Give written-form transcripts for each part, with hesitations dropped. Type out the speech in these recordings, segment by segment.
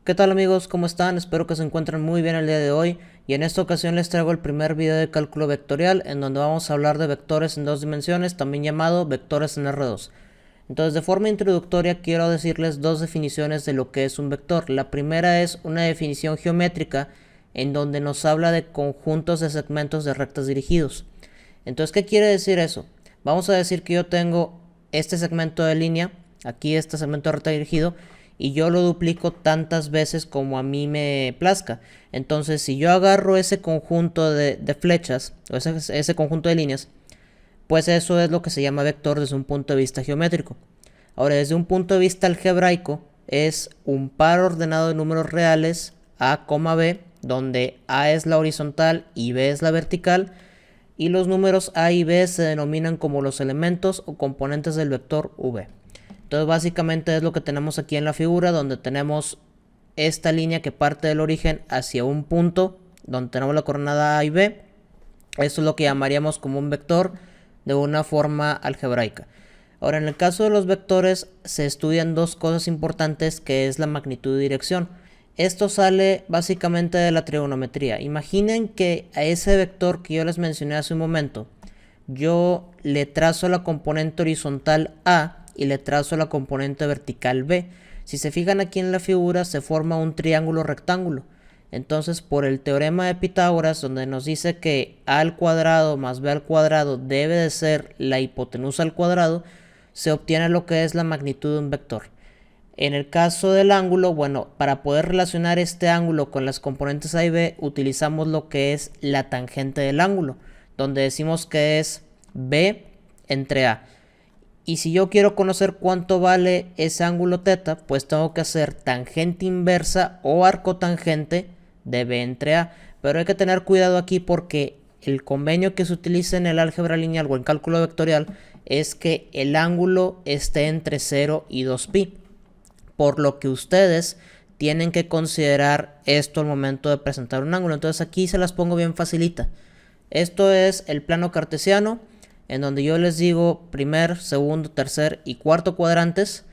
¿Qué tal amigos? ¿Cómo están? Espero que se encuentren muy bien el día de hoy y en esta ocasión les traigo el primer video de cálculo vectorial en donde vamos a hablar de vectores en dos dimensiones, también llamado vectores en R2. Entonces, de forma introductoria quiero decirles dos definiciones de lo que es un vector. La primera es una definición geométrica en donde nos habla de conjuntos de segmentos de rectas dirigidos. Entonces, ¿qué quiere decir eso? Vamos a decir que yo tengo este segmento de línea, aquí este segmento de recta dirigido, y yo lo duplico tantas veces como a mí me plazca. Entonces, si yo agarro ese conjunto de flechas, o ese conjunto de líneas, pues eso es lo que se llama vector desde un punto de vista geométrico. Ahora, desde un punto de vista algebraico, es un par ordenado de números reales A, B, donde A es la horizontal y B es la vertical, y los números A y B se denominan como los elementos o componentes del vector V. Entonces básicamente es lo que tenemos aquí en la figura, donde tenemos esta línea que parte del origen hacia un punto donde tenemos la coordenada A y B. Eso es lo que llamaríamos como un vector de una forma algebraica. Ahora, en el caso de los vectores se estudian dos cosas importantes, que es la magnitud y dirección. Esto sale básicamente de la trigonometría. Imaginen que a ese vector que yo les mencioné hace un momento, yo le trazo la componente horizontal A y le trazo la componente vertical B. Si se fijan aquí en la figura, se forma un triángulo rectángulo. Entonces, por el teorema de Pitágoras, donde nos dice que a al cuadrado más b al cuadrado debe de ser la hipotenusa al cuadrado, se obtiene lo que es la magnitud de un vector. En el caso del ángulo, bueno, para poder relacionar este ángulo con las componentes A y B, utilizamos lo que es la tangente del ángulo, donde decimos que es B entre A. Y si yo quiero conocer cuánto vale ese ángulo θ, pues tengo que hacer tangente inversa o arcotangente de B entre A. Pero hay que tener cuidado aquí porque el convenio que se utiliza en el álgebra lineal o en cálculo vectorial es que el ángulo esté entre 0 y 2π. Por lo que ustedes tienen que considerar esto al momento de presentar un ángulo. Entonces aquí se las pongo bien facilita. Esto es el plano cartesiano, en donde yo les digo primer, segundo, tercer y cuarto cuadrantes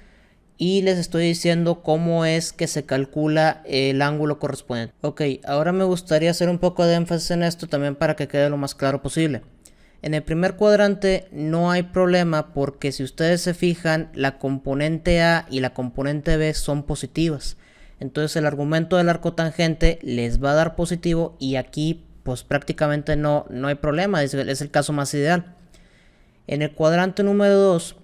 y les estoy diciendo cómo es que se calcula el ángulo correspondiente. Ok, ahora me gustaría hacer un poco de énfasis en esto también para que quede lo más claro posible. En el primer cuadrante no hay problema porque si ustedes se fijan, la componente A y la componente B son positivas. Entonces el argumento del arcotangente les va a dar positivo y aquí pues prácticamente no hay problema, es el caso más ideal. En el cuadrante número 2,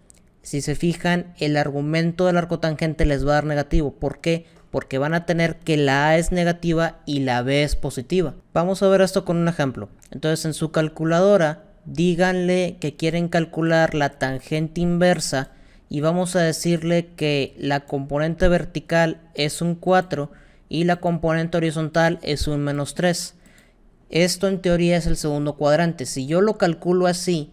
si se fijan, el argumento del arcotangente les va a dar negativo. ¿Por qué? Porque van a tener que la A es negativa y la B es positiva. Vamos a ver esto con un ejemplo. Entonces, en su calculadora, díganle que quieren calcular la tangente inversa y vamos a decirle que la componente vertical es un 4 y la componente horizontal es un -3. Esto en teoría es el segundo cuadrante. Si yo lo calculo así,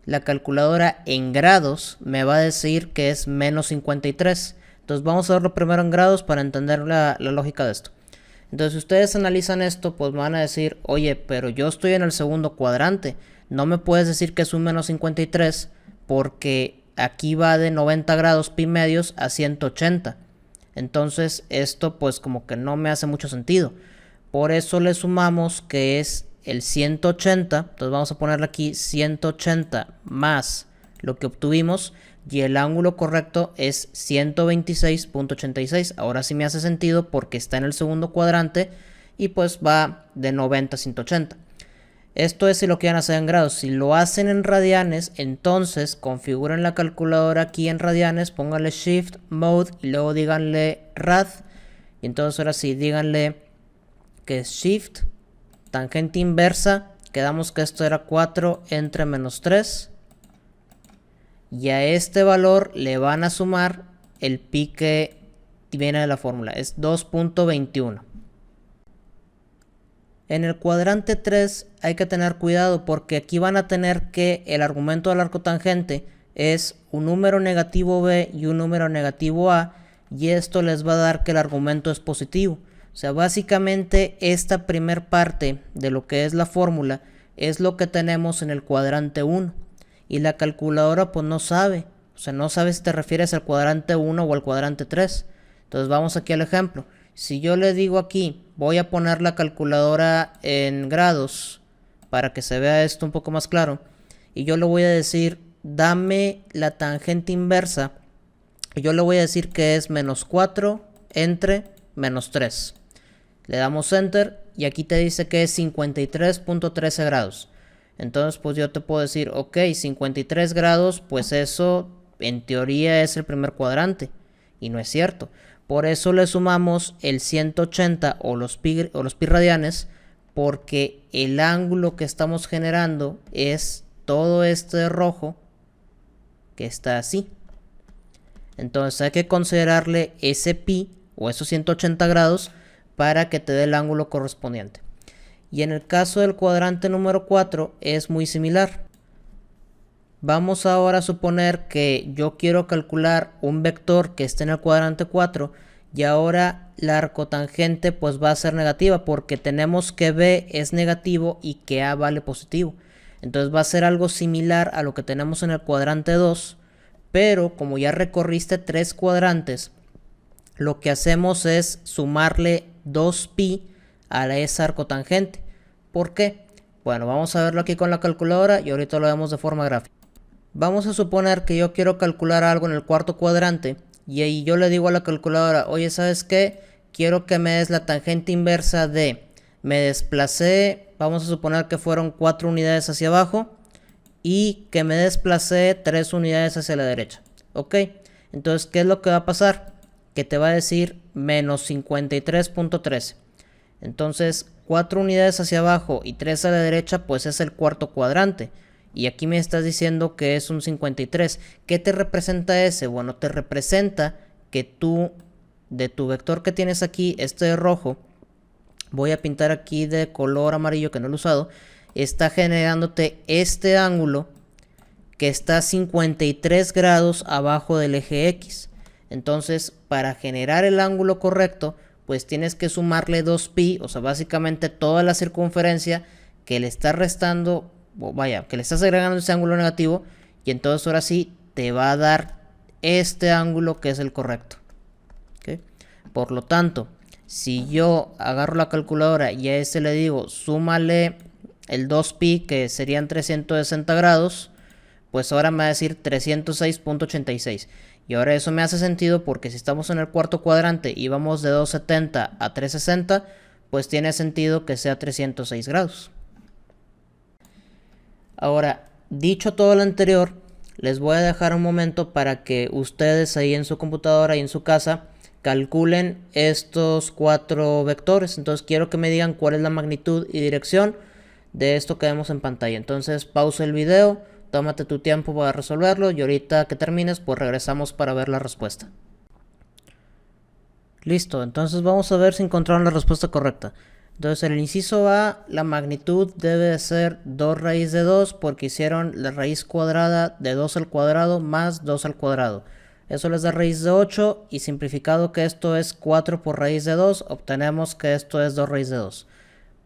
la calculadora en grados me va a decir que es -53. Entonces vamos a verlo primero en grados para entender la lógica de esto. Entonces si ustedes analizan esto, pues van a decir, oye, pero yo estoy en el segundo cuadrante. No me puedes decir que es un -53 porque aquí va de 90 grados pi medios a 180. Entonces esto pues como que no me hace mucho sentido. Por eso le sumamos que es el 180, entonces vamos a ponerle aquí 180 más lo que obtuvimos y el ángulo correcto es 126.86. Ahora sí me hace sentido porque está en el segundo cuadrante y pues va de 90 a 180. Esto es si lo quieren hacer en grados. Si lo hacen en radianes, entonces configuren la calculadora aquí en radianes, pónganle Shift, Mode y luego díganle Rad. Y entonces ahora sí, díganle que es Shift, tangente inversa, quedamos que esto era 4 entre -3 y a este valor le van a sumar el pi que viene de la fórmula, es 2.21. En el cuadrante 3 hay que tener cuidado porque aquí van a tener que el argumento del arcotangente es un número negativo b y un número negativo a y esto les va a dar que el argumento es positivo. O sea, básicamente esta primer parte de lo que es la fórmula es lo que tenemos en el cuadrante 1 y la calculadora pues no sabe, o sea, no sabe si te refieres al cuadrante 1 o al cuadrante 3. Entonces vamos aquí al ejemplo. Si yo le digo aquí, voy a poner la calculadora en grados para que se vea esto un poco más claro, y yo le voy a decir, dame la tangente inversa, y yo le voy a decir que es menos 4 entre menos 3. Le damos enter y aquí te dice que es 53.13 grados. Entonces pues yo te puedo decir, ok, 53 grados, pues eso en teoría es el primer cuadrante, y no es cierto. Por eso le sumamos el 180 o los pi radianes, porque el ángulo que estamos generando es todo este de rojo que está así. Entonces hay que considerarle ese pi o esos 180 grados para que te dé el ángulo correspondiente. Y en el caso del cuadrante número 4 es muy similar. Vamos ahora a suponer que yo quiero calcular un vector que esté en el cuadrante 4 y ahora la arcotangente pues va a ser negativa porque tenemos que B es negativo y que A vale positivo. Entonces va a ser algo similar a lo que tenemos en el cuadrante 2, pero como ya recorriste 3 cuadrantes, lo que hacemos es sumarle 2pi a esa arcotangente. ¿Por qué? Bueno, vamos a verlo aquí con la calculadora y ahorita lo vemos de forma gráfica. Vamos a suponer que yo quiero calcular algo en el cuarto cuadrante y ahí yo le digo a la calculadora, oye, ¿sabes qué? Quiero que me des la tangente inversa de, me desplacé, vamos a suponer que fueron 4 unidades hacia abajo y que me desplacé 3 unidades hacia la derecha. ¿Ok? Entonces, ¿qué es lo que va a pasar? Que te va a decir menos 53.13. Entonces, 4 unidades hacia abajo y 3 a la derecha, pues es el cuarto cuadrante. Y aquí me estás diciendo que es un 53. ¿Qué te representa ese? Bueno, te representa que tú, de tu vector que tienes aquí, este de rojo, voy a pintar aquí de color amarillo que no lo he usado, está generándote este ángulo que está 53 grados abajo del eje X. Entonces, para generar el ángulo correcto, pues tienes que sumarle 2pi, o sea, básicamente toda la circunferencia que le está restando, vaya, que le estás agregando ese ángulo negativo, y entonces ahora sí te va a dar este ángulo que es el correcto. ¿Okay? Por lo tanto, si yo agarro la calculadora y a este le digo, súmale el 2pi, que serían 360 grados, pues ahora me va a decir 306.86. Y ahora eso me hace sentido porque si estamos en el cuarto cuadrante y vamos de 270 a 360, pues tiene sentido que sea 306 grados. Ahora, dicho todo lo anterior, les voy a dejar un momento para que ustedes ahí en su computadora y en su casa calculen estos 4 vectores. Entonces quiero que me digan cuál es la magnitud y dirección de esto que vemos en pantalla. Entonces pausa el video, tómate tu tiempo para resolverlo y ahorita que termines pues regresamos para ver la respuesta. Listo, entonces vamos a ver si encontraron la respuesta correcta. Entonces en el inciso A la magnitud debe de ser 2 raíz de 2 porque hicieron la raíz cuadrada de 2 al cuadrado más 2 al cuadrado. Eso les da raíz de 8 y simplificado que esto es 4 por raíz de 2, obtenemos que esto es 2 raíz de 2.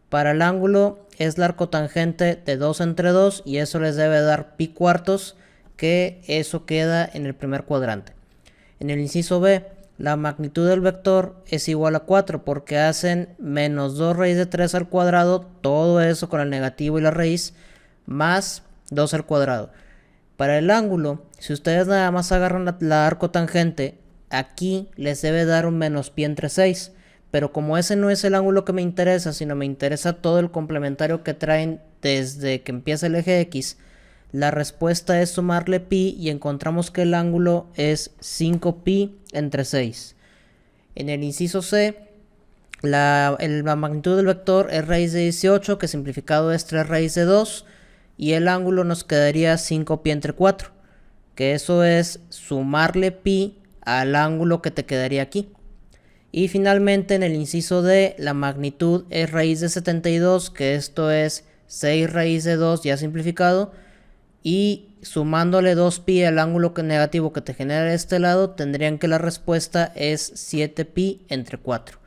Para el ángulo es la arcotangente de 2 entre 2 y eso les debe dar pi cuartos, que eso queda en el primer cuadrante. En el inciso B, la magnitud del vector es igual a 4 porque hacen menos 2 raíz de 3 al cuadrado, todo eso con el negativo y la raíz, más 2 al cuadrado. Para el ángulo, si ustedes nada más agarran la arcotangente, aquí les debe dar un menos pi entre 6. Pero como ese no es el ángulo que me interesa, sino me interesa todo el complementario que traen desde que empieza el eje X, la respuesta es sumarle pi y encontramos que el ángulo es 5pi entre 6. En el inciso C, la magnitud del vector es raíz de 18, que simplificado es 3 raíz de 2, y el ángulo nos quedaría 5pi entre 4, que eso es sumarle pi al ángulo que te quedaría aquí. Y finalmente en el inciso D la magnitud es raíz de 72, que esto es 6 raíz de 2 ya simplificado, y sumándole 2pi al ángulo negativo que te genera de este lado, tendrían que la respuesta es 7pi entre 4.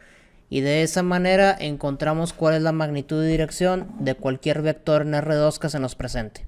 Y de esa manera encontramos cuál es la magnitud y dirección de cualquier vector en R2 que se nos presente.